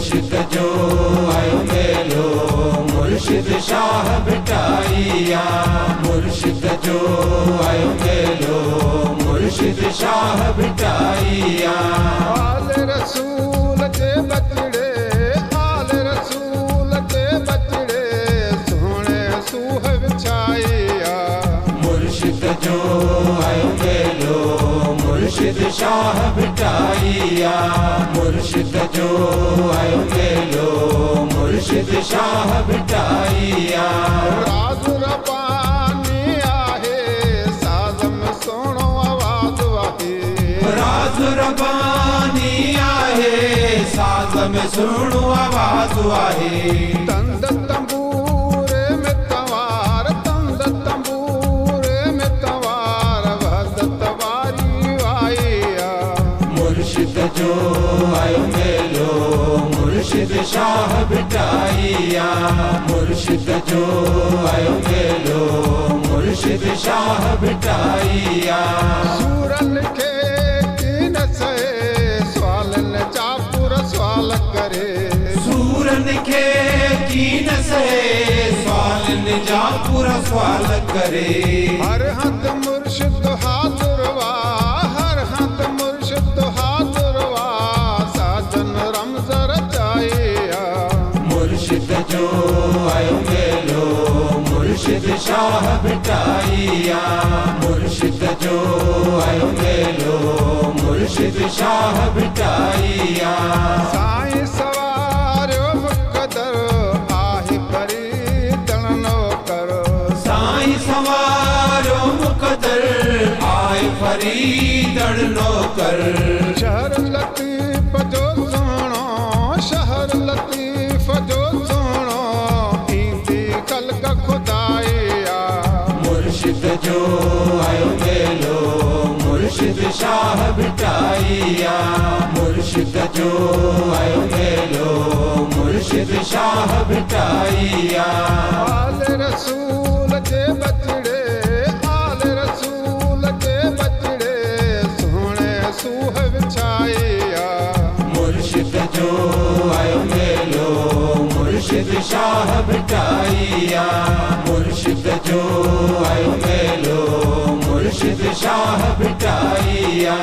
मुर्शिद जो आयो मेलो मुर्शिद शाह भिटाइया मुर्शिद जो आयो मेलो मुर्शिद शाह भिटाइया आल रसूल के बचड़े आल रसूल के बचड़े सोने सूह विछाइया मुर्शिद जो आयो मेलो मुर्शिद शाह भिटाइया मुर्शिद जो आयो मेलो मुर्शिद शाह भिटाइया राज रबानी आहे साज़ में सोनो आवाज़ वाहे राज रबानी आहे साज़ में सुहिणो आवाज़ आहे तंद तंबूरे में तवार तंद तंबूरे में तवार वद तवारी आइया मुर्शिद जो आयो मेलो मुर्शिद शाह भिटाइया मुर्शिद जो आयो मेलो मुर्शिद शाह भिटाइया सूरन के कीन सहे सवालन जा पूरा सवाल करे सूरन खे कीन सहे सवालन जा पूरा सवाल करे हर हंध मुर्शिद हाज़िर वा हर हंध मुर्शिद हाज़िर वा साजन रमज़ रचाइया मुर्शिद जो आयो मेलो मुर्शिद शाह भिटाइया मुर्शिद जो आयो मेलो मुर्शिद शाह भिटाइया साईं सवारियो मुक़दर आहे फरीदण नौकर साईं सवारो मुक़दर आए फरीदण नौकर शहर लतीफ़ जो सोणो शहर लतीफ़ जो सोणो ईंदी कल्क खुदाइया मुर्शिद जो आयो मेलो मुर्शिद शाह भिटाइया मुर्शिद जो आयो मेलो मुर्शिद शाह भिटाइया आल रसूल के बचड़े आल रसूल के बचड़े सोने सूह विछाइया मुर्शिद जो आयो मेलो मुर्शिद शाह भिटाइया मुर्शिद जो आयो मेलो मुर्शिद शाह भिटाइया।